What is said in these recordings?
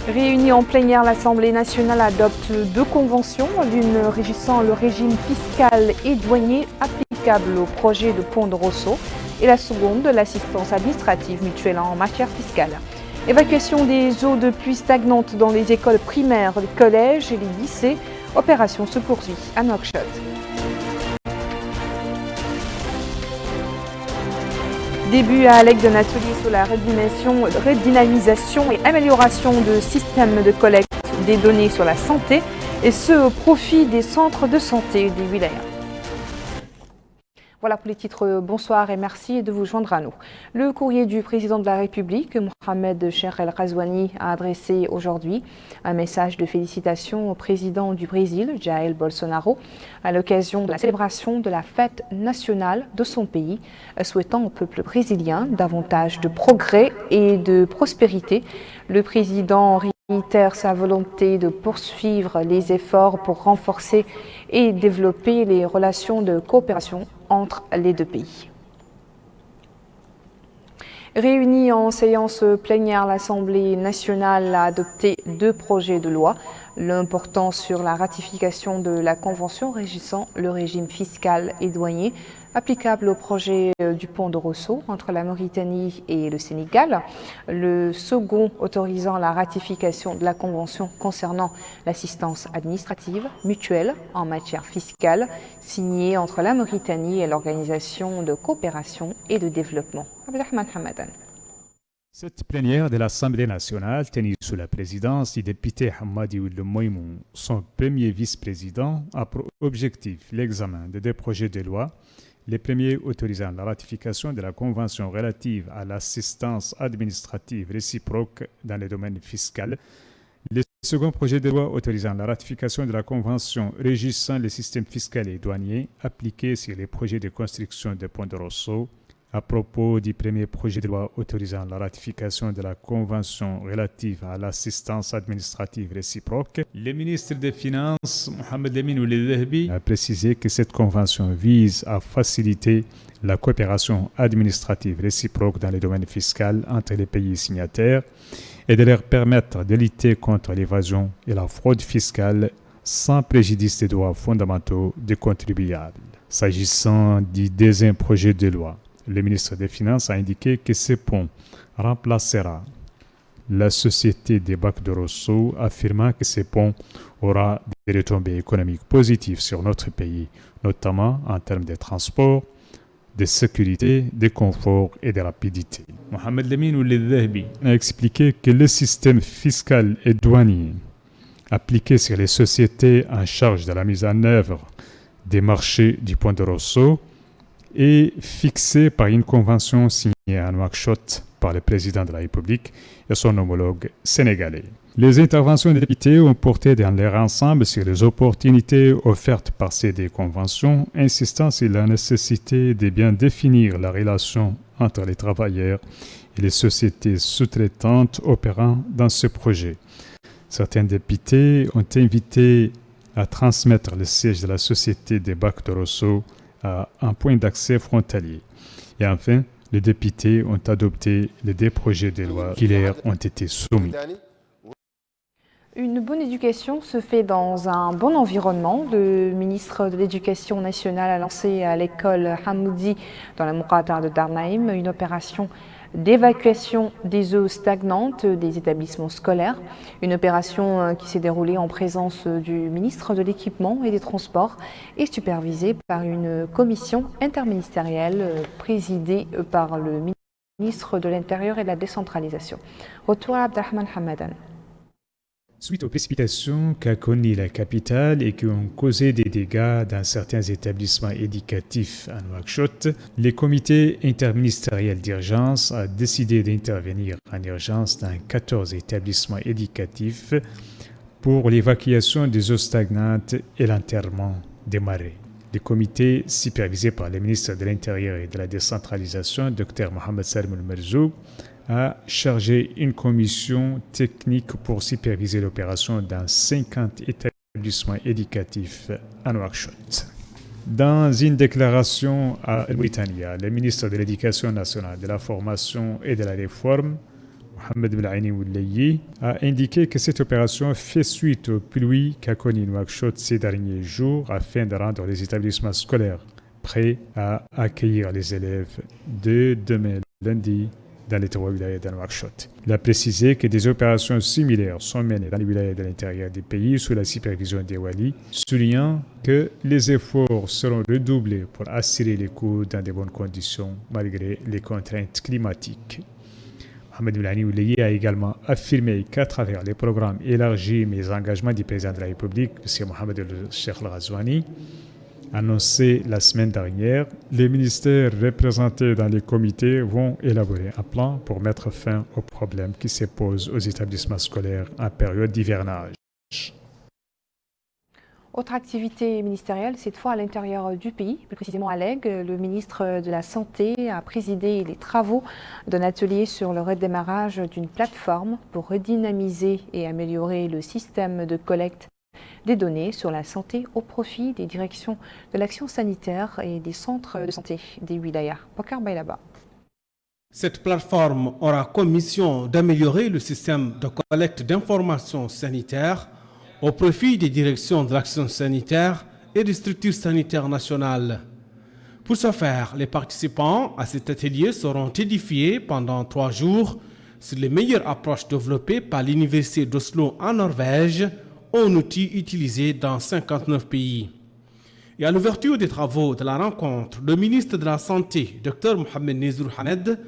Réunie en plénière, l'Assemblée nationale adopte deux conventions, l'une régissant le régime fiscal et douanier applicable au projet de pont de Rosso et la seconde, l'assistance administrative mutuelle en matière fiscale. Évacuation des eaux de pluie stagnantes dans les écoles primaires, les collèges et les lycées. Opération se poursuit à Nouakchott. Début à Alec d'un atelier sur la redynamisation et amélioration de systèmes de collecte des données sur la santé, et ce au profit des centres de santé des wilayas. Voilà pour les titres. Bonsoir et merci de vous joindre à nous. Le courrier du président de la République, Mohamed Cheikh El Ghazouani, a adressé aujourd'hui un message de félicitations au président du Brésil, Jair Bolsonaro, à l'occasion de la célébration de la fête nationale de son pays, souhaitant au peuple brésilien davantage de progrès et de prospérité. Le président réitère sa volonté de poursuivre les efforts pour renforcer et développer les relations de coopération entre les deux pays. Réunie en séance plénière, l'Assemblée nationale a adopté deux projets de loi. L'un portant sur la ratification de la Convention régissant le régime fiscal et douanier applicable au projet du pont de Rosso entre la Mauritanie et le Sénégal. Le second autorisant la ratification de la Convention concernant l'assistance administrative mutuelle en matière fiscale signée entre la Mauritanie et l'Organisation de coopération et de développement. Abdelrahman Hamadan. Cette plénière de l'Assemblée nationale, tenue sous la présidence du député Hamadi Ould Moïmoun, son premier vice-président, a pour objectif l'examen de deux projets de loi. Les premiers autorisant la ratification de la Convention relative à l'assistance administrative réciproque dans le domaine fiscal. Le second projet de loi autorisant la ratification de la Convention régissant le système fiscal et douanier appliqué sur les projets de construction de Pont de Rosso. À propos du premier projet de loi autorisant la ratification de la Convention relative à l'assistance administrative réciproque, le ministre des Finances, Mohamed Lamine Ould Dhahbi, a précisé que cette convention vise à faciliter la coopération administrative réciproque dans le domaine fiscal entre les pays signataires et de leur permettre de lutter contre l'évasion et la fraude fiscale sans préjudice des droits fondamentaux des contribuables. S'agissant du deuxième projet de loi, le ministre des Finances a indiqué que ce pont remplacera la société des bacs de Rosso, affirmant que ce pont aura des retombées économiques positives sur notre pays, notamment en termes de transport, de sécurité, de confort et de rapidité. Mohamed Lamine Ould Dhahbi a expliqué que le système fiscal et douanier appliqué sur les sociétés en charge de la mise en œuvre des marchés du pont de Rosso est fixé par une convention signée à Nouakchott par le président de la République et son homologue sénégalais. Les interventions des députés ont porté dans leur ensemble sur les opportunités offertes par ces deux conventions, insistant sur la nécessité de bien définir la relation entre les travailleurs et les sociétés sous-traitantes opérant dans ce projet. Certains députés ont invité à transmettre le siège de la société des bacs de Rosso à un point d'accès frontalier. Et enfin, les députés ont adopté les deux projets de loi qui leur ont été soumis. Une bonne éducation se fait dans un bon environnement. Le ministre de l'Éducation nationale a lancé à l'école Hamoudi dans la Moukata de Darnaïm une opération d'évacuation des eaux stagnantes des établissements scolaires. Une opération qui s'est déroulée en présence du ministre de l'Équipement et des Transports et supervisée par une commission interministérielle présidée par le ministre de l'Intérieur et de la Décentralisation. Retour à Abdelrahman Hamadan. Suite aux précipitations qu'a connues la capitale et qui ont causé des dégâts dans certains établissements éducatifs à Nouakchott, le comité interministériel d'urgence a décidé d'intervenir en urgence dans 14 établissements éducatifs pour l'évacuation des eaux stagnantes et l'enterrement des marais. Le comité, supervisé par le ministre de l'Intérieur et de la Décentralisation, Dr Mohamed Salim El-Merzoug, a chargé une commission technique pour superviser l'opération dans 50 établissements éducatifs à Nouakchott. Dans une déclaration à Mauritania, le ministre de l'Éducation nationale, de la Formation et de la Réforme, Mohamed Belhaïni Oulayi, a indiqué que cette opération fait suite aux pluies qu'a connu Nouakchott ces derniers jours afin de rendre les établissements scolaires prêts à accueillir les élèves de demain lundi dans les trois wilayas de Nouakchott. Il a précisé que des opérations similaires sont menées dans les wilayas de l'intérieur du pays sous la supervision des walis, soulignant que les efforts seront redoublés pour assurer les cours dans de bonnes conditions malgré les contraintes climatiques. Mohamed Belhaïni Oulayi a également affirmé qu'à travers les programmes élargis mais les engagements du président de la République, M. Mohamed Cheikh El Ghazouani, annoncé la semaine dernière, les ministères représentés dans les comités vont élaborer un plan pour mettre fin aux problèmes qui se posent aux établissements scolaires en période d'hivernage. Autre activité ministérielle, cette fois à l'intérieur du pays, plus précisément à Lègue. Le ministre de la Santé a présidé les travaux d'un atelier sur le redémarrage d'une plateforme pour redynamiser et améliorer le système de collecte des données sur la santé au profit des directions de l'action sanitaire et des centres de santé des wilayas. Bokar Baylaba. Cette plateforme aura comme mission d'améliorer le système de collecte d'informations sanitaires au profit des directions de l'action sanitaire et des structures sanitaires nationales. Pour ce faire, les participants à cet atelier seront édifiés pendant 3 jours sur les meilleures approches développées par l'Université d'Oslo en Norvège, un outil utilisé dans 59 pays. Et à l'ouverture des travaux de la rencontre, le ministre de la Santé, Dr Mohamed Nezrou Hamed,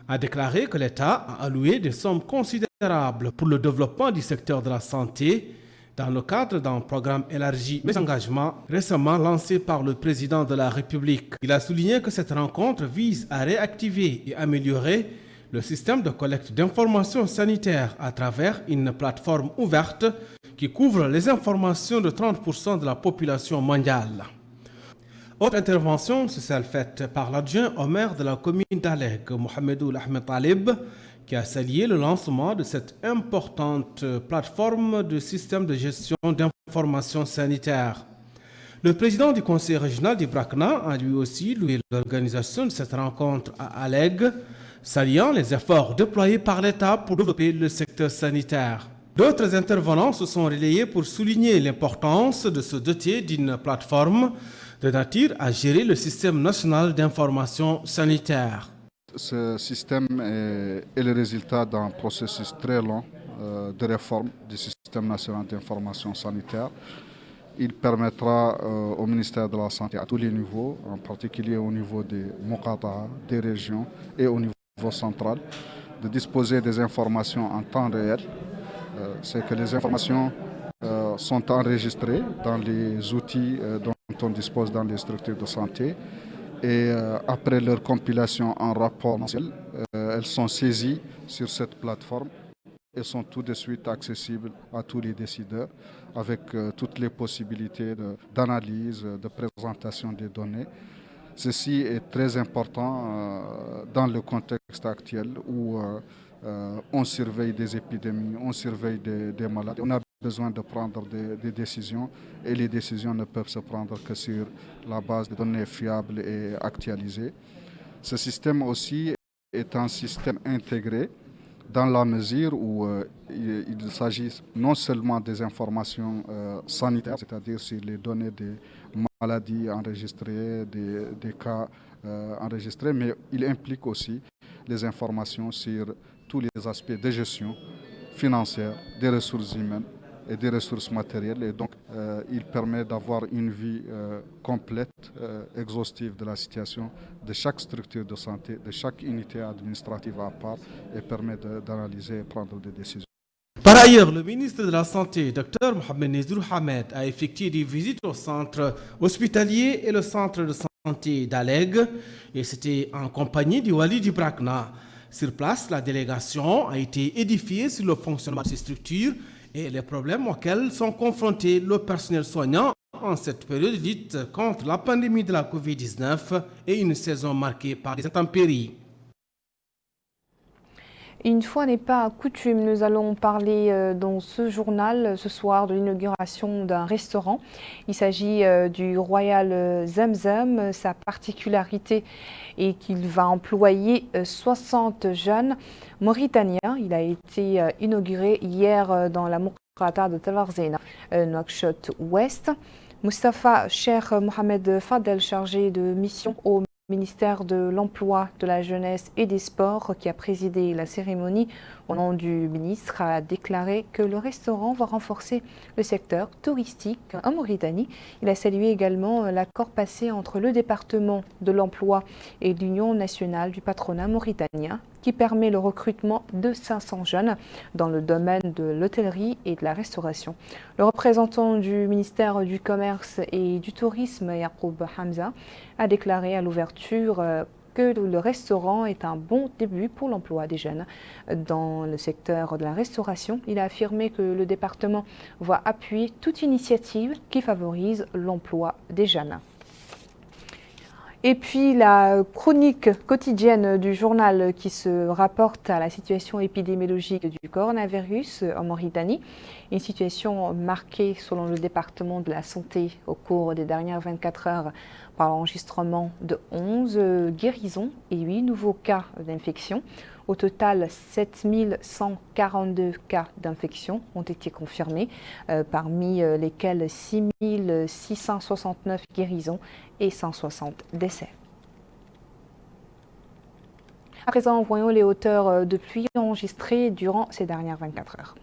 a déclaré que l'État a alloué des sommes considérables pour le développement du secteur de la santé dans le cadre d'un programme élargi mais engagement récemment lancé par le président de la République. Il a souligné que cette rencontre vise à réactiver et améliorer le système de collecte d'informations sanitaires à travers une plateforme ouverte qui couvre les informations de 30% de la population mondiale. Autre intervention, c'est celle faite par l'adjoint au maire de la commune d'Alek, Mohamedou Ahmed Talib, qui a salué le lancement de cette importante plateforme de système de gestion d'informations sanitaires. Le président du conseil régional du Brakna a lui aussi loué l'organisation de cette rencontre à Alek, saluant les efforts déployés par l'État pour développer le secteur sanitaire. D'autres intervenants se sont relayés pour souligner l'importance de se doter d'une plateforme de nature à gérer le système national d'information sanitaire. Ce système est le résultat d'un processus très long de réforme du système national d'information sanitaire. Il permettra au ministère de la Santé à tous les niveaux, en particulier au niveau des Moukata, des régions et au niveau central, de disposer des informations en temps réel. C'est que les informations sont enregistrées dans les outils dont on dispose dans les structures de santé et après leur compilation en rapport mensuel, elles sont saisies sur cette plateforme et sont tout de suite accessibles à tous les décideurs avec toutes les possibilités d'analyse, de présentation des données. Ceci est très important dans le contexte actuel où on surveille des épidémies, on surveille des maladies. On a besoin de prendre des décisions et les décisions ne peuvent se prendre que sur la base de données fiables et actualisées. Ce système aussi est un système intégré dans la mesure où il s'agit non seulement des informations sanitaires, c'est-à-dire sur les données des maladies enregistrées, des cas enregistrés, mais il implique aussi les informations sur tous les aspects de gestion financière, des ressources humaines et des ressources matérielles. Et donc, il permet d'avoir une vie complète, exhaustive de la situation de chaque structure de santé, de chaque unité administrative à part, et permet d'analyser et prendre des décisions. Par ailleurs, le ministre de la Santé, Dr Mohamed Nezrou Hamed, a effectué des visites au centre hospitalier et le centre de santé d'Aleg, et c'était en compagnie du Wali du Brakna. Sur place, la délégation a été édifiée sur le fonctionnement de ces structures et les problèmes auxquels sont confrontés le personnel soignant en cette période de lutte contre la pandémie de la Covid-19 et une saison marquée par des intempéries. Une fois n'est pas coutume, nous allons parler dans ce journal ce soir de l'inauguration d'un restaurant. Il s'agit du Royal Zamzam. Sa particularité est qu'il va employer 60 jeunes Mauritaniens. Il a été inauguré hier dans la Mourata de Talarzena, Nouakchott Ouest. Moustapha Cheikh Mohamed Fadel, chargé de mission au ministère de l'Emploi, de la Jeunesse et des Sports, qui a présidé la cérémonie au nom du ministre, a déclaré que le restaurant va renforcer le secteur touristique en Mauritanie. Il a salué également l'accord passé entre le département de l'Emploi et l'Union nationale du patronat mauritanien, qui permet le recrutement de 500 jeunes dans le domaine de l'hôtellerie et de la restauration. Le représentant du ministère du Commerce et du Tourisme, Yacoub Hamza, a déclaré à l'ouverture que le restaurant est un bon début pour l'emploi des jeunes dans le secteur de la restauration. Il a affirmé que le département va appuyer toute initiative qui favorise l'emploi des jeunes. Et puis la chronique quotidienne du journal qui se rapporte à la situation épidémiologique du coronavirus en Mauritanie. Une situation marquée selon le département de la santé au cours des dernières 24 heures par l'enregistrement de 11 guérisons et 8 nouveaux cas d'infection. Au total, 7142 cas d'infection ont été confirmés, parmi lesquels 6669 guérisons et 160 décès. À présent, voyons les hauteurs de pluie enregistrées durant ces dernières 24 heures.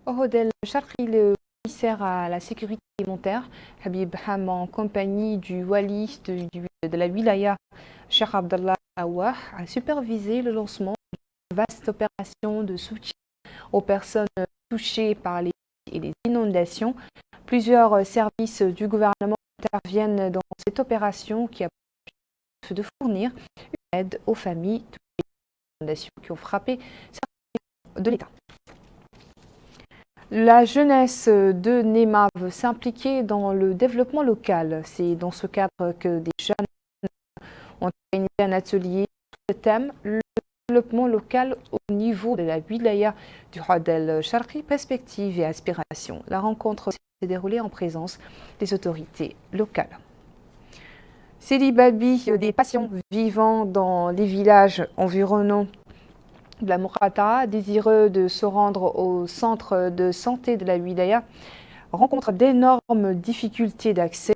Rodel Charqi, le commissaire à la sécurité alimentaire, Habib Ham, en compagnie du wali de la wilaya, Cheikh Abdallah Awah, a supervisé le lancement d'une vaste opération de soutien aux personnes touchées par les inondations. Plusieurs services du gouvernement interviennent dans cette opération qui a pour but de fournir une aide aux familles touchées par les inondations qui ont frappé certains de l'État. La jeunesse de Néma veut s'impliquer dans le développement local. C'est dans ce cadre que des jeunes ont organisé un atelier sur le thème le développement local au niveau de la wilaya du Had el-Sharqi, perspectives et aspirations. La rencontre s'est déroulée en présence des autorités locales. Seli Babi, des patients vivant dans les villages environnants de la Mourata, désireux de se rendre au centre de santé de la wilaya, rencontrent d'énormes difficultés d'accès.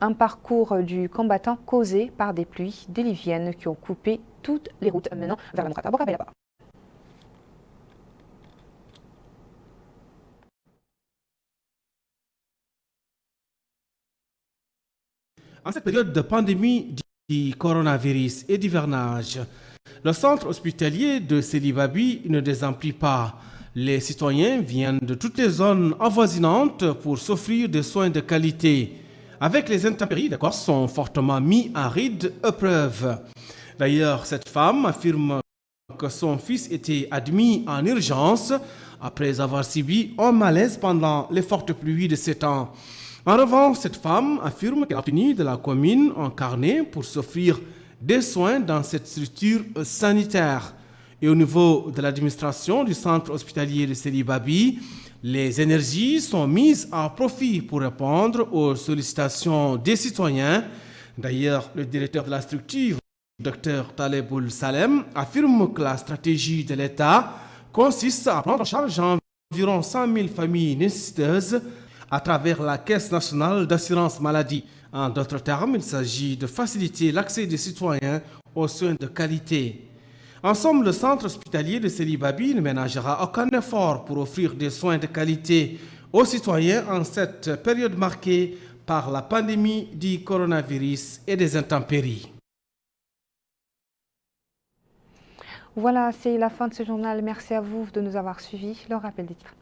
Un parcours du combattant causé par des pluies diluviennes qui ont coupé toutes les routes menant vers la Mourata. En cette période de pandémie du coronavirus et d'hivernage, le centre hospitalier de Seli Babi ne désemplit pas. Les citoyens viennent de toutes les zones avoisinantes pour s'offrir des soins de qualité. Avec les intempéries, les Corses sont fortement mis en rude épreuve. D'ailleurs, cette femme affirme que son fils était admis en urgence après avoir subi un malaise pendant les fortes pluies de ces temps. En revanche, cette femme affirme qu'elle a obtenu de la commune un carnet pour s'offrir des soins dans cette structure sanitaire. Et au niveau de l'administration du centre hospitalier de Seli Babi, les énergies sont mises à profit pour répondre aux sollicitations des citoyens. D'ailleurs, le directeur de la structure, Dr Taleboul Salem, affirme que la stratégie de l'État consiste à prendre en charge environ 100 000 familles nécessiteuses à travers la Caisse nationale d'assurance maladie. En d'autres termes, il s'agit de faciliter l'accès des citoyens aux soins de qualité. En somme, le centre hospitalier de Seli Babi ne ménagera aucun effort pour offrir des soins de qualité aux citoyens en cette période marquée par la pandémie du coronavirus et des intempéries. Voilà, c'est la fin de ce journal. Merci à vous de nous avoir suivis. Le rappel des titres.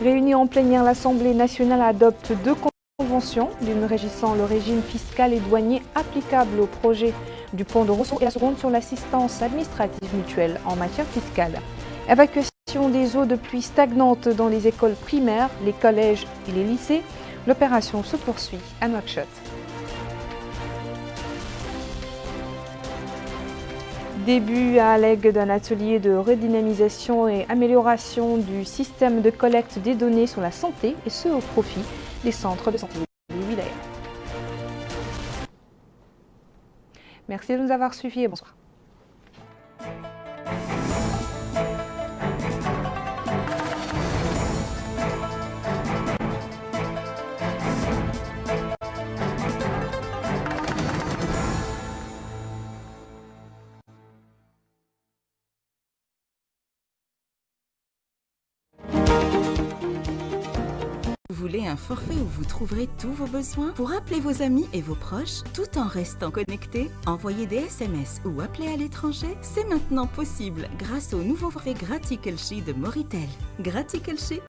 Réunie en plénière, l'Assemblée nationale adopte deux conventions, l'une régissant le régime fiscal et douanier applicable au projet du pont de Rosso et la seconde sur l'assistance administrative mutuelle en matière fiscale. Évacuation des eaux de pluie stagnantes dans les écoles primaires, les collèges et les lycées. L'opération se poursuit à Nouakchott. Début à l'aide d'un atelier de redynamisation et amélioration du système de collecte des données sur la santé et ce au profit des centres de santé des wilayas. Merci de nous avoir suivis et bonsoir. Vous voulez un forfait où vous trouverez tous vos besoins pour appeler vos amis et vos proches tout en restant connecté? Envoyer des SMS ou appeler à l'étranger? C'est maintenant possible grâce au nouveau forfait Gratikelchi de Moritel. Gratikelchi